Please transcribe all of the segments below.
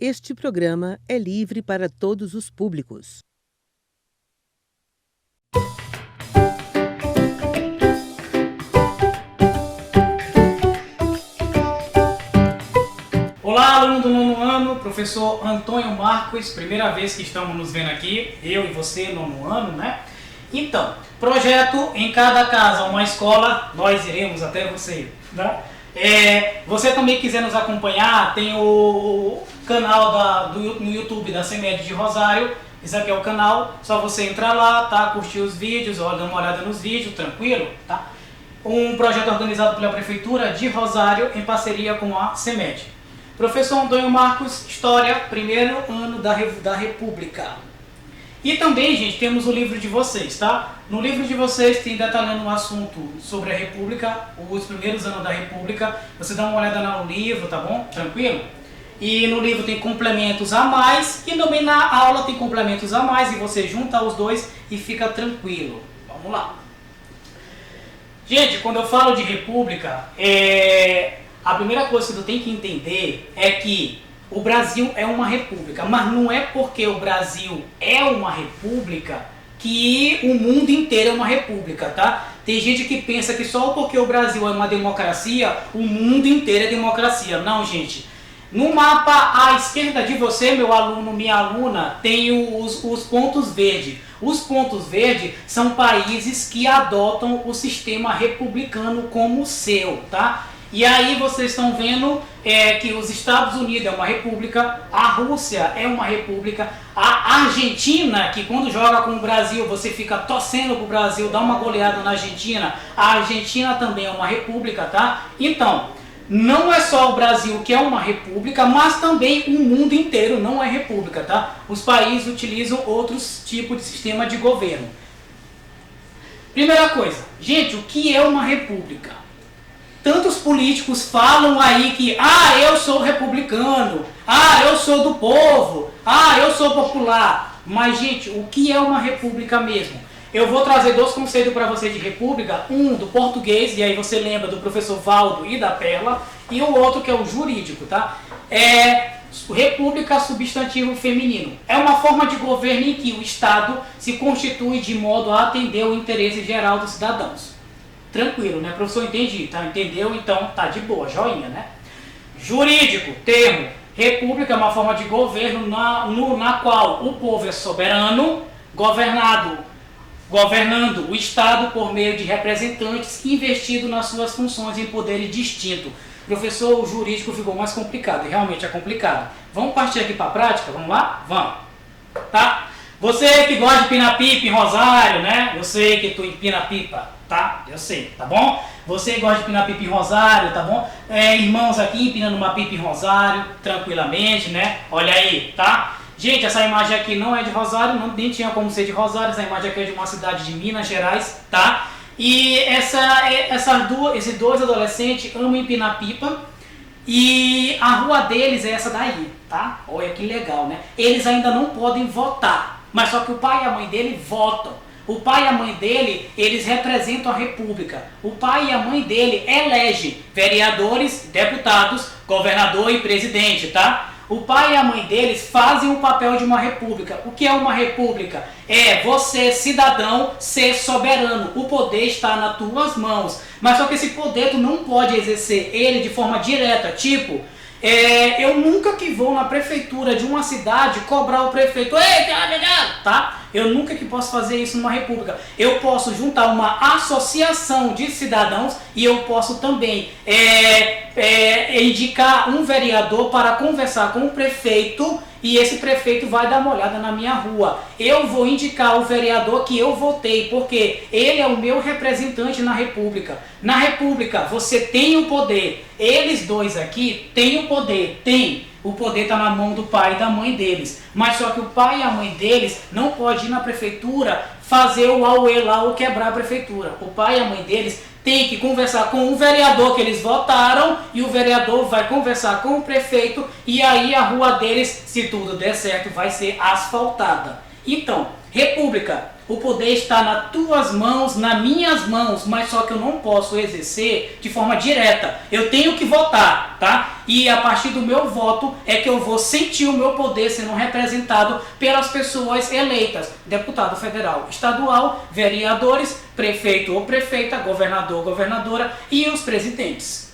Este programa é livre para todos os públicos. Olá, aluno do nono ano, professor Antônio Marcos, primeira vez que estamos nos vendo aqui, eu e você, nono ano, né? Então, projeto Em Cada Casa Uma Escola, nós iremos até você, né? Você também quiser nos acompanhar, tem o canal no YouTube da CEMED de Rosário. Esse aqui é o canal, só você entrar lá, tá? Curtir os vídeos, dar uma olhada nos vídeos, tranquilo, tá? Um projeto organizado pela Prefeitura de Rosário em parceria com a CEMED. Professor Antônio Marcos, História, primeiro ano da República. E também, gente, temos o livro de vocês, tá? No livro de vocês tem detalhando um assunto sobre a República, os primeiros anos da República. Você dá uma olhada no livro, tá bom? Tranquilo? E no livro tem complementos a mais e também na aula tem complementos a mais e você junta os dois e fica tranquilo. Vamos lá. Gente, quando eu falo de República, a primeira coisa que tu tem que entender é que o Brasil é uma república, mas não é porque o Brasil é uma república que o mundo inteiro é uma república, tá? Tem gente que pensa que só porque o Brasil é uma democracia, o mundo inteiro é democracia. Não, gente. No mapa à esquerda de você, meu aluno, minha aluna, tem os pontos verdes. Os pontos verdes são países que adotam o sistema republicano como seu, tá? E aí vocês estão vendo que os Estados Unidos é uma república, a Rússia é uma república, a Argentina, que quando joga com o Brasil você fica torcendo para o Brasil, dá uma goleada na Argentina, a Argentina também é uma república, tá? Então, não é só o Brasil que é uma república, mas também o mundo inteiro não é república, tá? Os países utilizam outros tipos de sistema de governo. Primeira coisa, gente, o que é uma república? Tantos políticos falam aí que, eu sou republicano, eu sou do povo, eu sou popular. Mas, gente, o que é uma república mesmo? Eu vou trazer dois conceitos para você de república, um do português, e aí você lembra do professor Valdo e da Perla, e o outro que é o jurídico, tá? República substantivo feminino. É uma forma de governo em que o Estado se constitui de modo a atender o interesse geral dos cidadãos. Tranquilo, né? Professor, entendi, tá? Entendeu? Então tá de boa, joinha, né? Jurídico, termo. República é uma forma de governo na qual o povo é soberano, governando o Estado por meio de representantes investido nas suas funções em poderes distintos. Professor, o jurídico ficou mais complicado, realmente é complicado. Vamos partir aqui para a prática? Vamos lá? Vamos. Tá? Você que gosta de empinar pipa em Rosário, né? Eu sei que tu empina pipa, tá? Eu sei, tá bom? Você que gosta de empinar pipa em Rosário, tá bom? Irmãos aqui empinando uma pipa em Rosário, tranquilamente, né? Olha aí, tá? Gente, essa imagem aqui não é de Rosário, nem tinha como ser de Rosário, essa imagem aqui é de uma cidade de Minas Gerais, tá? E esses dois adolescentes amam empinar pipa e a rua deles é essa daí, tá? Olha que legal, né? Eles ainda não podem votar, mas só que o pai e a mãe dele votam. O pai e a mãe dele, eles representam a república. O pai e a mãe dele elegem vereadores, deputados, governador e presidente, tá? O pai e a mãe deles fazem o papel de uma república. O que é uma república? É você, cidadão, ser soberano. O poder está nas tuas mãos. Mas só que esse poder tu não pode exercer ele de forma direta. Tipo, eu nunca que vou na prefeitura de uma cidade cobrar o prefeito. Ei, tá? Eu nunca que posso fazer isso numa república. Eu posso juntar uma associação de cidadãos e eu posso também indicar um vereador para conversar com o prefeito e esse prefeito vai dar uma olhada na minha rua. Eu vou indicar o vereador que eu votei, porque ele é o meu representante na república. Na república você tem o poder. Eles dois aqui têm o poder, O poder está na mão do pai e da mãe deles. Mas só que o pai e a mãe deles não podem ir na prefeitura fazer o auê lá ou quebrar a prefeitura. O pai e a mãe deles têm que conversar com o vereador que eles votaram e o vereador vai conversar com o prefeito e aí a rua deles, se tudo der certo, vai ser asfaltada. Então, república, o poder está nas tuas mãos, nas minhas mãos, mas só que eu não posso exercer de forma direta. Eu tenho que votar, tá? E a partir do meu voto é que eu vou sentir o meu poder sendo representado pelas pessoas eleitas. Deputado federal, estadual, vereadores, prefeito ou prefeita, governador, governadora e os presidentes.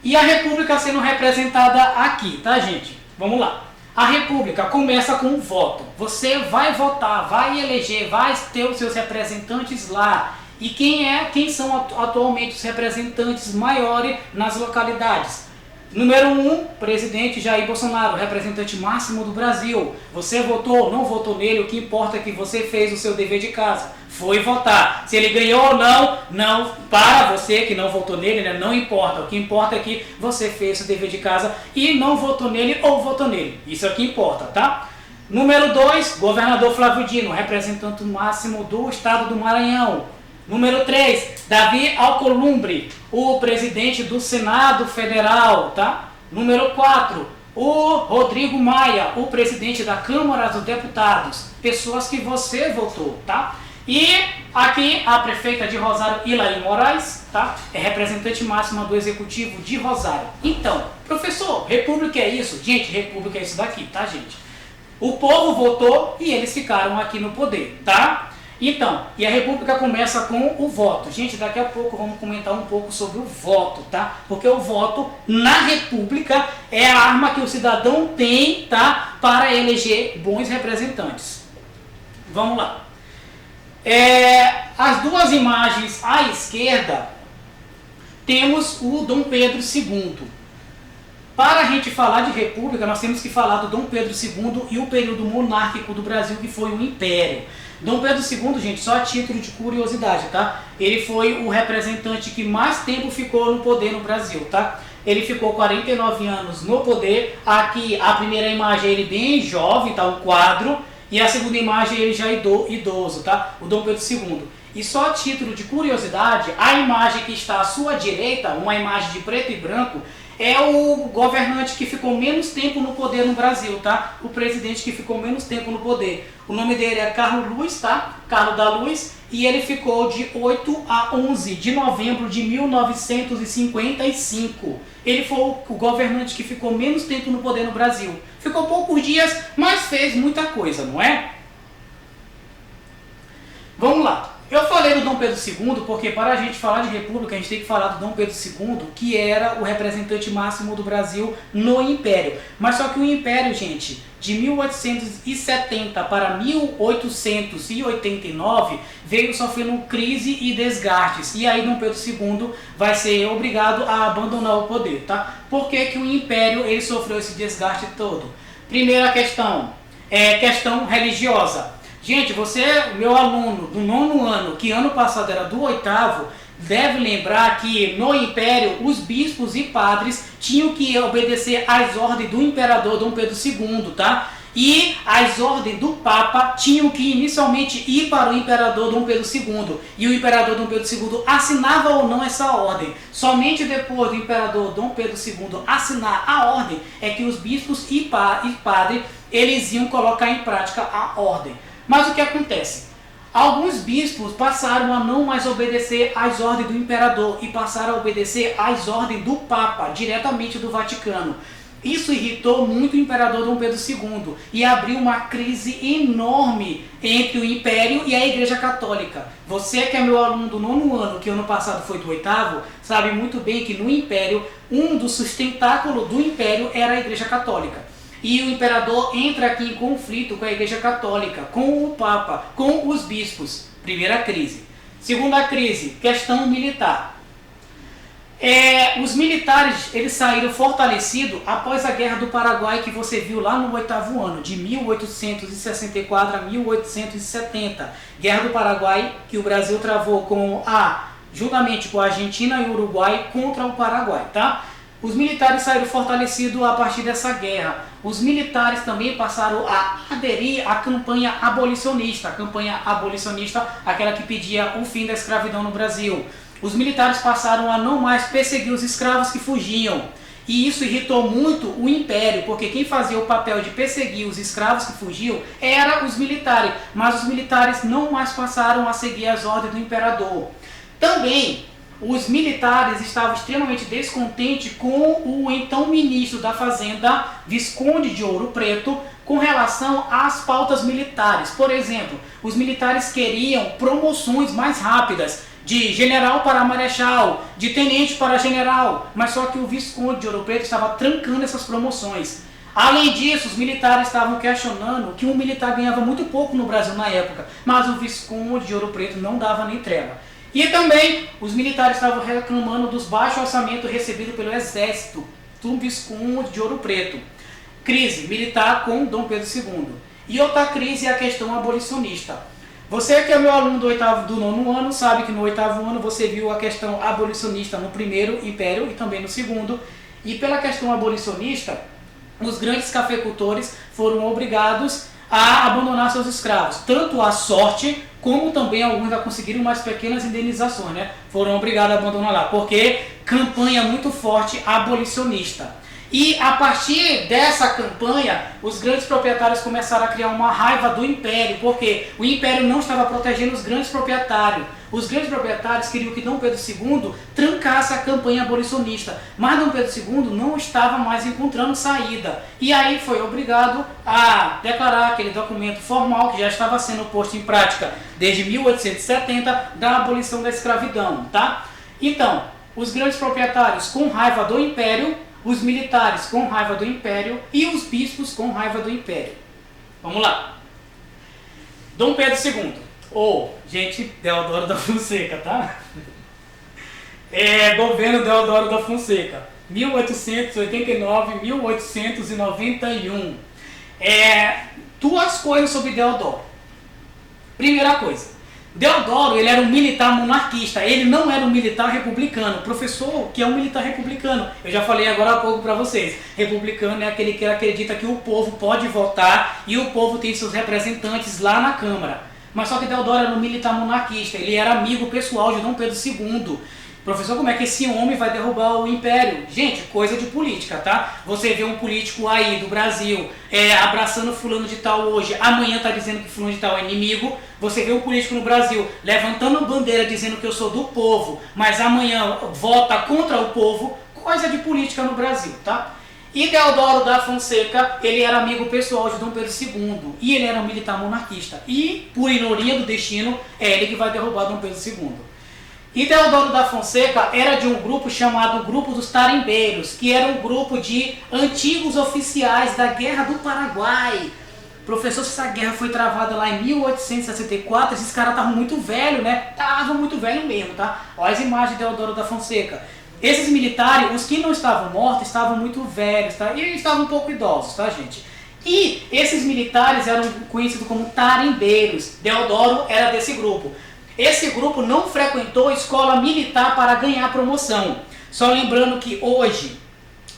E a república sendo representada aqui, tá, gente? Vamos lá. A república começa com o voto. Você vai votar, vai eleger, vai ter os seus representantes lá. E quem são atualmente os representantes maiores nas localidades? Número 1, presidente Jair Bolsonaro, representante máximo do Brasil. Você votou, não votou nele, o que importa é que você fez o seu dever de casa. Foi votar. Se ele ganhou ou não, para você que não votou nele, né, não importa. O que importa é que você fez o dever de casa e não votou nele ou votou nele. Isso é o que importa, tá? Número 2, governador Flávio Dino, representante máximo do estado do Maranhão. Número 3, Davi Alcolumbre, o presidente do Senado Federal, tá? Número 4, o Rodrigo Maia, o presidente da Câmara dos Deputados, pessoas que você votou, tá? E aqui a prefeita de Rosário, Ilaí Moraes, tá? É representante máxima do Executivo de Rosário. Então, professor, república é isso? Gente, república é isso daqui, tá, gente? O povo votou e eles ficaram aqui no poder, tá? Então, e a república começa com o voto. Gente, daqui a pouco vamos comentar um pouco sobre o voto, tá? Porque o voto na república é a arma que o cidadão tem, tá? Para eleger bons representantes. Vamos lá. As duas imagens à esquerda, temos o Dom Pedro II. Para a gente falar de república, nós temos que falar do Dom Pedro II e o período monárquico do Brasil, que foi o Império. Dom Pedro II, gente, só a título de curiosidade, tá? Ele foi o representante que mais tempo ficou no poder no Brasil, tá? Ele ficou 49 anos no poder. Aqui, a primeira imagem, ele bem jovem, tá? O quadro. E a segunda imagem, ele já idoso, tá? O Dom Pedro II. E só a título de curiosidade, a imagem que está à sua direita, uma imagem de preto e branco, é o governante que ficou menos tempo no poder no Brasil, tá? O presidente que ficou menos tempo no poder. O nome dele é Carlos Luz, tá? Carlos da Luz. E ele ficou de 8 a 11 de novembro de 1955. Ele foi o governante que ficou menos tempo no poder no Brasil. Ficou poucos dias, mas fez muita coisa, não é? Vamos lá. Eu falei do Dom Pedro II porque para a gente falar de república, a gente tem que falar do Dom Pedro II, que era o representante máximo do Brasil no Império. Mas só que o Império, gente, de 1870 para 1889, veio sofrendo crise e desgastes. E aí Dom Pedro II vai ser obrigado a abandonar o poder, tá? Por que que o Império ele sofreu esse desgaste todo? Primeira questão, questão religiosa. Gente, você, meu aluno do 9º ano, que ano passado era do 8º, deve lembrar que no Império os bispos e padres tinham que obedecer às ordens do imperador Dom Pedro II, tá? E as ordens do Papa tinham que inicialmente ir para o imperador Dom Pedro II. E o imperador Dom Pedro II assinava ou não essa ordem. Somente depois do imperador Dom Pedro II assinar a ordem é que os bispos e padres eles iam colocar em prática a ordem. Mas o que acontece? Alguns bispos passaram a não mais obedecer às ordens do imperador e passaram a obedecer às ordens do Papa, diretamente do Vaticano. Isso irritou muito o imperador Dom Pedro II e abriu uma crise enorme entre o Império e a Igreja Católica. Você que é meu aluno do 9º ano, que ano passado foi do 8º, sabe muito bem que no Império, um dos sustentáculos do Império era a Igreja Católica. E o imperador entra aqui em conflito com a Igreja Católica, com o Papa, com os bispos. Primeira crise. Segunda crise, questão militar. Os militares eles saíram fortalecidos após a Guerra do Paraguai, que você viu lá no 8º ano, de 1864 a 1870. Guerra do Paraguai, que o Brasil travou juntamente com a Argentina e o Uruguai contra o Paraguai, tá? Os militares saíram fortalecidos a partir dessa guerra. Os militares também passaram a aderir à campanha abolicionista. A campanha abolicionista, aquela que pedia o fim da escravidão no Brasil. Os militares passaram a não mais perseguir os escravos que fugiam. E isso irritou muito o Império, porque quem fazia o papel de perseguir os escravos que fugiam eram os militares, mas os militares não mais passaram a seguir as ordens do imperador. Também, os militares estavam extremamente descontentes com o então ministro da Fazenda, Visconde de Ouro Preto, com relação às pautas militares. Por exemplo, os militares queriam promoções mais rápidas, de general para marechal, de tenente para general, mas só que o Visconde de Ouro Preto estava trancando essas promoções. Além disso, os militares estavam questionando que um militar ganhava muito pouco no Brasil na época, mas o Visconde de Ouro Preto não dava nem trégua. E também os militares estavam reclamando dos baixos orçamentos recebidos pelo exército do Visconde de Ouro Preto. Crise militar com Dom Pedro II. E outra crise é a questão abolicionista. Você que é meu aluno do nono ano, sabe que no 8º ano você viu a questão abolicionista no primeiro império e também no segundo. E pela questão abolicionista, os grandes cafeicultores foram obrigados a abandonar seus escravos, tanto à sorte, como também alguns já conseguiram umas pequenas indenizações, né? Foram obrigados a abandonar lá, porque campanha muito forte abolicionista. E a partir dessa campanha, os grandes proprietários começaram a criar uma raiva do Império, porque o Império não estava protegendo os grandes proprietários. Os grandes proprietários queriam que Dom Pedro II trancasse a campanha abolicionista, mas Dom Pedro II não estava mais encontrando saída. E aí foi obrigado a declarar aquele documento formal que já estava sendo posto em prática desde 1870, da abolição da escravidão, tá? Então, os grandes proprietários com raiva do Império, os militares com raiva do Império e os bispos com raiva do Império. Vamos lá. Dom Pedro II, ou, gente, Deodoro da Fonseca, tá? Governo Deodoro da Fonseca, 1889-1891. Duas coisas sobre Deodoro. Primeira coisa, Deodoro, ele era um militar monarquista, ele não era um militar republicano. Professor, que é um militar republicano? Eu já falei agora há pouco para vocês. Republicano é aquele que acredita que o povo pode votar e o povo tem seus representantes lá na Câmara. Mas só que Deodoro era um militar monarquista, ele era amigo pessoal de Dom Pedro II. Professor, como é que esse homem vai derrubar o Império? Gente, coisa de política, tá? Você vê um político aí do Brasil abraçando fulano de tal hoje, amanhã tá dizendo que fulano de tal é inimigo. Você vê um político no Brasil levantando bandeira dizendo que eu sou do povo, mas amanhã vota contra o povo. Coisa de política no Brasil, tá? E Deodoro da Fonseca, ele era amigo pessoal de Dom Pedro II. E ele era um militar monarquista. E, por ironia do destino, é ele que vai derrubar Dom Pedro II. E Deodoro da Fonseca era de um grupo chamado Grupo dos Tarimbeiros, que era um grupo de antigos oficiais da Guerra do Paraguai. Professor, se essa guerra foi travada lá em 1864, esses caras estavam muito velhos, né? Estavam muito velhos mesmo, tá? Olha as imagens de Deodoro da Fonseca. Esses militares, os que não estavam mortos, estavam muito velhos, tá? E estavam um pouco idosos, tá, gente? E esses militares eram conhecidos como tarimbeiros. Deodoro era desse grupo. Esse grupo não frequentou escola militar para ganhar promoção. Só lembrando que hoje,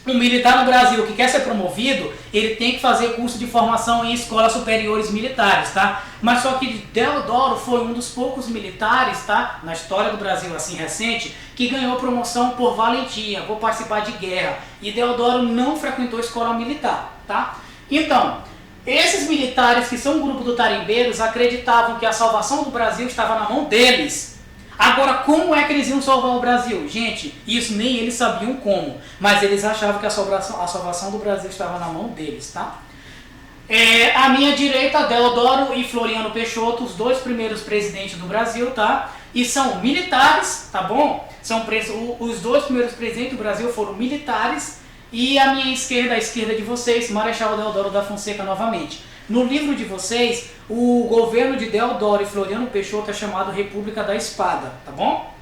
um militar no Brasil que quer ser promovido, ele tem que fazer curso de formação em escolas superiores militares, tá? Mas só que Deodoro foi um dos poucos militares, tá? Na história do Brasil, assim, recente, que ganhou promoção por valentia, por participar de guerra. E Deodoro não frequentou escola militar, tá? Então, esses militares que são um grupo do tarimbeiros acreditavam que a salvação do Brasil estava na mão deles. Agora, como é que eles iam salvar o Brasil? Gente, isso nem eles sabiam como, mas eles achavam que a salvação do Brasil estava na mão deles, tá? À minha direita, Deodoro e Floriano Peixoto, os dois primeiros presidentes do Brasil, tá? E são militares, tá bom? Os dois primeiros presidentes do Brasil foram militares. E à minha esquerda, à esquerda de vocês, Marechal Deodoro da Fonseca novamente. No livro de vocês, o governo de Deodoro e Floriano Peixoto é chamado República da Espada, tá bom?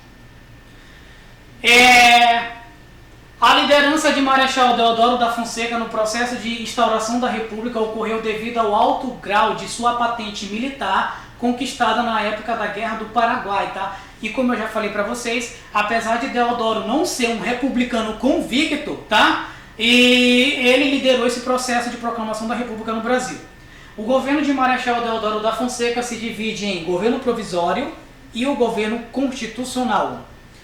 A liderança de Marechal Deodoro da Fonseca no processo de instauração da República ocorreu devido ao alto grau de sua patente militar conquistada na época da Guerra do Paraguai, tá? E como eu já falei para vocês, apesar de Deodoro não ser um republicano convicto, tá? E ele liderou esse processo de proclamação da República no Brasil. O governo de Marechal Deodoro da Fonseca se divide em governo provisório e o governo constitucional.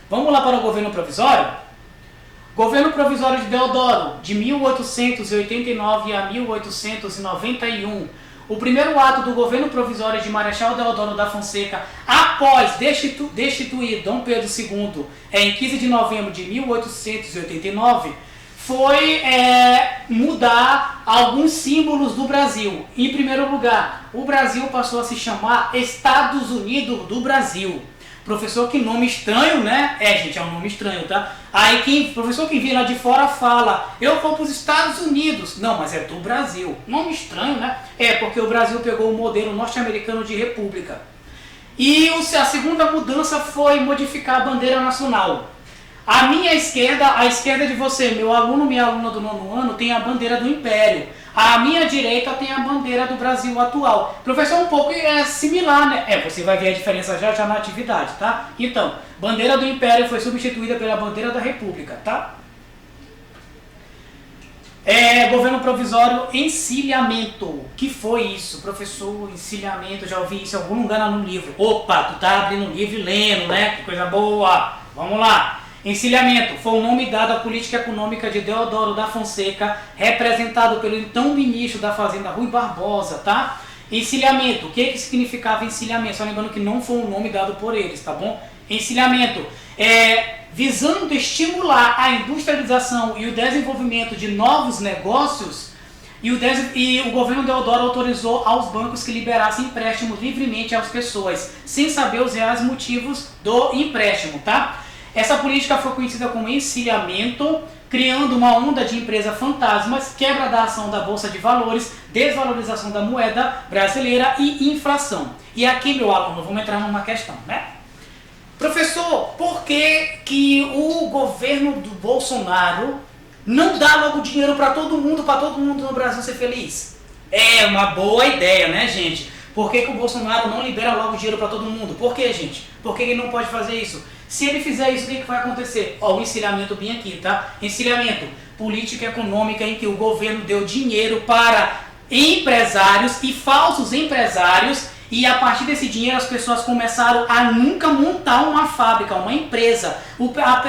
Vamos lá para o governo provisório? Governo Provisório de Deodoro, de 1889 a 1891. O primeiro ato do Governo Provisório de Marechal Deodoro da Fonseca, após destituir Dom Pedro II, em 15 de novembro de 1889, foi mudar alguns símbolos do Brasil. Em primeiro lugar, o Brasil passou a se chamar Estados Unidos do Brasil. Professor, que nome estranho, né? Gente, é um nome estranho, tá? Aí, professor que vem lá de fora fala, eu vou para os Estados Unidos. Não, mas é do Brasil. Nome estranho, né? Porque o Brasil pegou o modelo norte-americano de república. E a segunda mudança foi modificar a bandeira nacional. A minha esquerda, a esquerda de você, meu aluno, minha aluna do 9º ano, tem a bandeira do Império. A minha direita tem a bandeira do Brasil atual. Professor, um pouco similar, né? Você vai ver a diferença já na atividade, tá? Então, bandeira do Império foi substituída pela bandeira da República, tá? Governo Provisório, encilhamento. Que foi isso? Professor, encilhamento, já ouvi isso em algum lugar no livro. Opa, tu tá abrindo o livro e lendo, né? Que coisa boa. Vamos lá. Encilhamento foi o nome dado à política econômica de Deodoro da Fonseca, representado pelo então ministro da Fazenda Rui Barbosa, tá? Encilhamento, o que significava encilhamento? Só lembrando que não foi um nome dado por eles, tá bom? Encilhamento visando estimular a industrialização e o desenvolvimento de novos negócios, e o governo Deodoro autorizou aos bancos que liberassem empréstimos livremente às pessoas, sem saber os reais motivos do empréstimo, tá? Essa política foi conhecida como encilhamento, criando uma onda de empresas fantasmas, quebra da ação da Bolsa de Valores, desvalorização da moeda brasileira e inflação. E aqui, meu aluno, vamos entrar numa questão, né? Professor, por que o governo do Bolsonaro não dá logo dinheiro para todo mundo no Brasil ser feliz? É uma boa ideia, né, gente? Por que o Bolsonaro não libera logo dinheiro para todo mundo? Por que, gente? Por que ele não pode fazer isso? Se ele fizer isso, o que vai acontecer? O encilhamento bem aqui, tá? Encilhamento, política econômica em que o governo deu dinheiro para empresários e falsos empresários, e a partir desse dinheiro as pessoas começaram a nunca montar uma fábrica, uma empresa.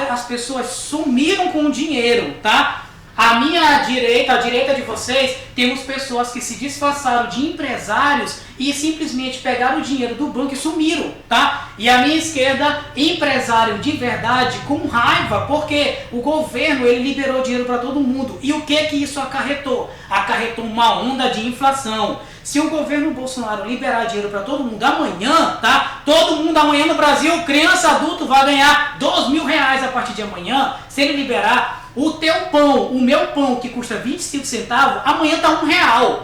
As pessoas sumiram com o dinheiro, tá? A minha direita, a direita de vocês, temos pessoas que se disfarçaram de empresários e simplesmente pegaram o dinheiro do banco e sumiram, tá? E a minha esquerda, empresário de verdade, com raiva, porque o governo ele liberou dinheiro para todo mundo. E o que isso acarretou? Acarretou uma onda de inflação. Se o governo Bolsonaro liberar dinheiro para todo mundo amanhã, tá? Todo mundo amanhã no Brasil, criança, adulto, vai ganhar R$2.000 a partir de amanhã. Se ele liberar, o teu pão, o meu pão, que custa 25 centavos, amanhã tá R$1.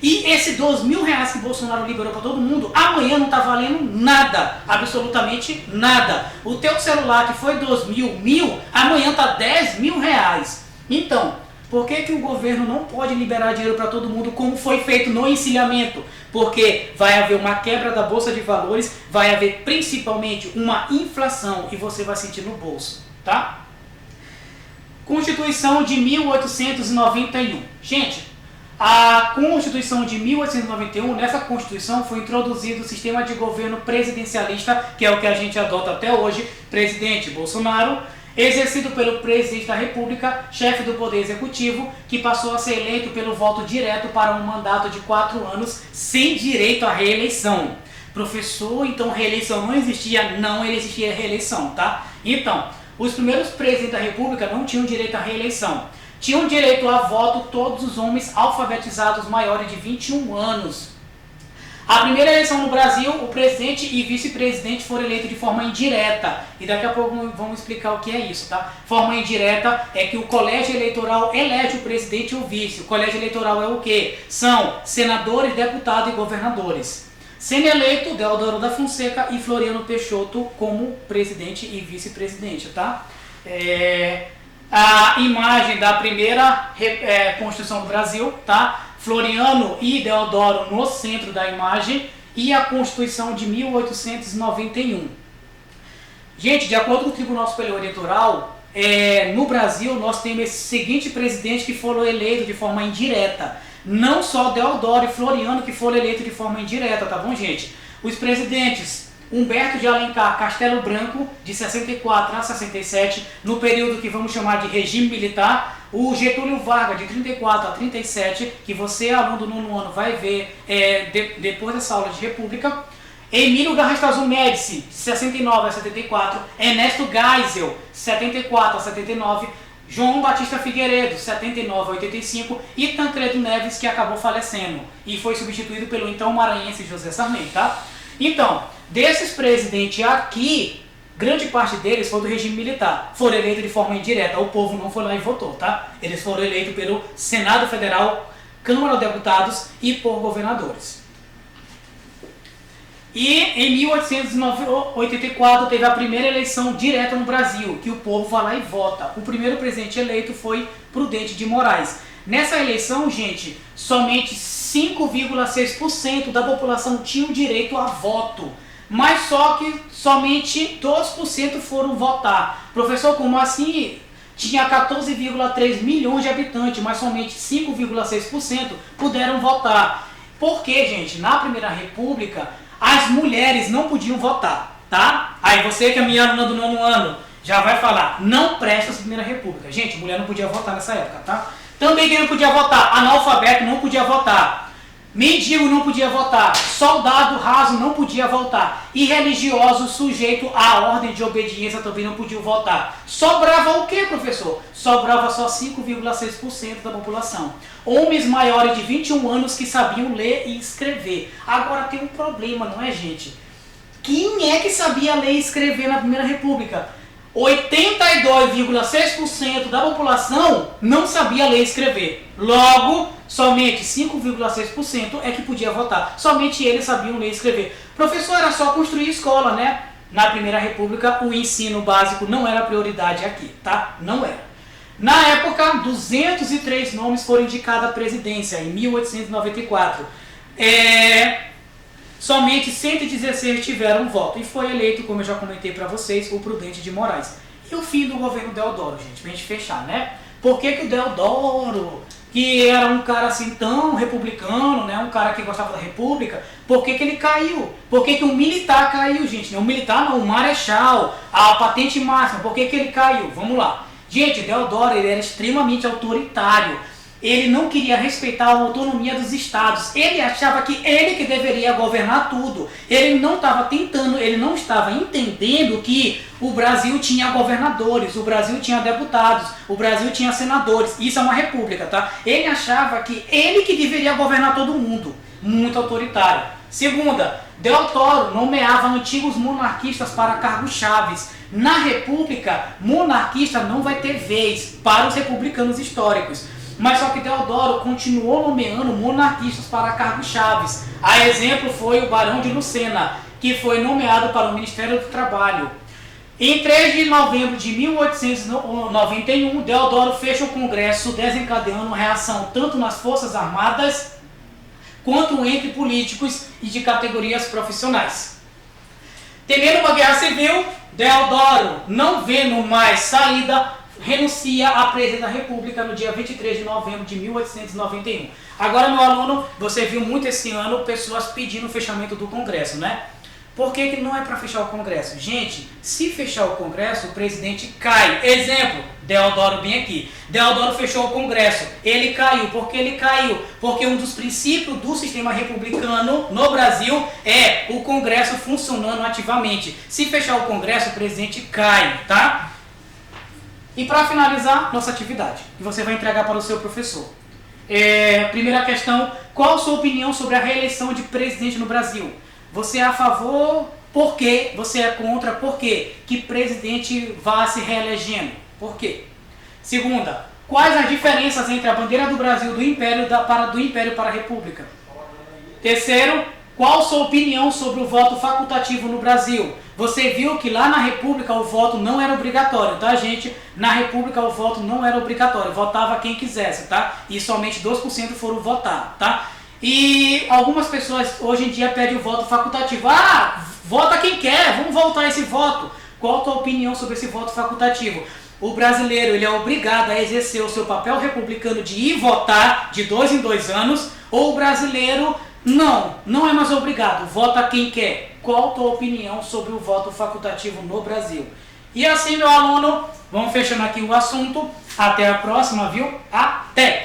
E esse R$2.000 que Bolsonaro liberou para todo mundo, amanhã não tá valendo nada, absolutamente nada. O teu celular, que foi R$2.000, amanhã tá R$10.000. Então, por que o governo não pode liberar dinheiro para todo mundo como foi feito no encilhamento? Porque vai haver uma quebra da Bolsa de Valores, vai haver principalmente uma inflação e você vai sentir no bolso, tá? Constituição de 1891. Gente, a Constituição de 1891, nessa Constituição foi introduzido o sistema de governo presidencialista, que é o que a gente adota até hoje, presidente Bolsonaro, exercido pelo presidente da República, chefe do Poder Executivo, que passou a ser eleito pelo voto direto para um mandato de 4 anos, sem direito à reeleição. Professor, então reeleição não existia? Não existia reeleição, tá? Então, os primeiros presidentes da República não tinham direito à reeleição. Tinham direito a voto todos os homens alfabetizados maiores de 21 anos. A primeira eleição no Brasil, o presidente e vice-presidente foram eleitos de forma indireta. E daqui a pouco vamos explicar o que é isso, tá? Forma indireta é que o colégio eleitoral elege o presidente e o vice. O colégio eleitoral é o quê? São senadores, deputados e governadores. Sendo eleito, Deodoro da Fonseca e Floriano Peixoto como presidente e vice-presidente, tá? A imagem da primeira Constituição do Brasil, tá? Floriano e Deodoro no centro da imagem e a Constituição de 1891. Gente, de acordo com o Tribunal Superior Eleitoral, no Brasil nós temos esse seguinte presidente que foram eleitos de forma indireta. Não só Deodoro e Floriano que foram eleitos de forma indireta, tá bom, gente? Os presidentes, Humberto de Alencar Castelo Branco, de 64 a 67, no período que vamos chamar de regime militar. O Getúlio Vargas, de 34 a 37, que você, aluno do nono ano, vai ver depois dessa aula de República. Emílio Garrastazu Médici, de 69 a 74. Ernesto Geisel, 74 a 79. João Batista Figueiredo, 79 a 85, e Tancredo Neves, que acabou falecendo e foi substituído pelo então maranhense José Sarney, tá? Então, desses presidentes aqui, grande parte deles foi do regime militar, foram eleitos de forma indireta, o povo não foi lá e votou, tá? Eles foram eleitos pelo Senado Federal, Câmara dos Deputados e por governadores. E em 1884 teve a primeira eleição direta no Brasil, que o povo vai lá e vota. O primeiro presidente eleito foi Prudente de Moraes. Nessa eleição, gente, somente 5,6% da população tinha o direito a voto. Mas só que somente 2% foram votar. Professor, como assim? Tinha 14,3 milhões de habitantes, mas somente 5,6% puderam votar. Por quê, gente? Na Primeira República, as mulheres não podiam votar, tá? Aí você que é minha aluna do nono ano já vai falar, não presta essa Primeira República. Gente, mulher não podia votar nessa época, tá? Também quem não podia votar, analfabeto não podia votar, mendigo não podia votar, soldado raso não podia votar, e religioso sujeito à ordem de obediência também não podiam votar. Sobrava o que, professor? Sobrava só 5,6% da população. Homens maiores de 21 anos que sabiam ler e escrever. Agora tem um problema, não é, gente? Quem é que sabia ler e escrever na Primeira República? 82,6% da população não sabia ler e escrever. Logo, somente 5,6% é que podia votar. Somente eles sabiam ler e escrever. Professor, era só construir escola, né? Na Primeira República, o ensino básico não era prioridade aqui, tá? Não era. Na época, 203 nomes foram indicados à presidência, em 1894. Somente 116 tiveram voto e foi eleito, como eu já comentei para vocês, o Prudente de Moraes. E o fim do governo Deodoro, gente, pra gente fechar, né? Por que que o Deodoro, que era um cara assim tão republicano, né, um cara que gostava da república, por que que ele caiu? Por que que um militar caiu, gente? Não, um militar não, um marechal, a patente máxima, por que que ele caiu? Vamos lá. Gente, Deodoro, ele era extremamente autoritário. Ele não queria respeitar a autonomia dos estados. Ele achava que ele que deveria governar tudo. Ele não estava entendendo que o Brasil tinha governadores, o Brasil tinha deputados, o Brasil tinha senadores. Isso é uma república, tá? Ele achava que ele que deveria governar todo mundo. Muito autoritário. Segunda, Deodoro nomeava antigos monarquistas para cargos chaves. Na república, monarquista não vai ter vez para os republicanos históricos. Mas só que Deodoro continuou nomeando monarquistas para cargos chaves. A exemplo foi o Barão de Lucena, que foi nomeado para o Ministério do Trabalho. Em 3 de novembro de 1891, Deodoro fecha o Congresso, desencadeando reação tanto nas Forças Armadas quanto entre políticos e de categorias profissionais. Temendo uma guerra civil, Deodoro, não vendo mais saída, renuncia à presidência da República no dia 23 de novembro de 1891. Agora, meu aluno, você viu muito esse ano pessoas pedindo o fechamento do Congresso, né? Por que que não é para fechar o Congresso? Gente, se fechar o Congresso, o presidente cai. Exemplo, Deodoro bem aqui. Deodoro fechou o Congresso. Ele caiu. Por que ele caiu? Porque um dos princípios do sistema republicano no Brasil é o Congresso funcionando ativamente. Se fechar o Congresso, o presidente cai, tá? E para finalizar nossa atividade, que você vai entregar para o seu professor. Primeira questão, qual a sua opinião sobre a reeleição de presidente no Brasil? Você é a favor? Por quê? Você é contra? Por quê? Que presidente vá se reelegendo? Por quê? Segunda, quais as diferenças entre a bandeira do Brasil do Império para a República? Terceiro, qual a sua opinião sobre o voto facultativo no Brasil? Você viu que lá na República o voto não era obrigatório, tá, gente? Na República o voto não era obrigatório, votava quem quisesse, tá? E somente 2% foram votar, tá? E algumas pessoas hoje em dia pedem o voto facultativo. Ah, vota quem quer, vamos voltar esse voto. Qual a tua opinião sobre esse voto facultativo? O brasileiro, ele é obrigado a exercer o seu papel republicano de ir votar de 2 em 2 anos, ou o brasileiro não é mais obrigado, vota quem quer. qual a tua opinião sobre o voto facultativo no Brasil. E assim, meu aluno, vamos fechando aqui o assunto. Até a próxima, viu? Até!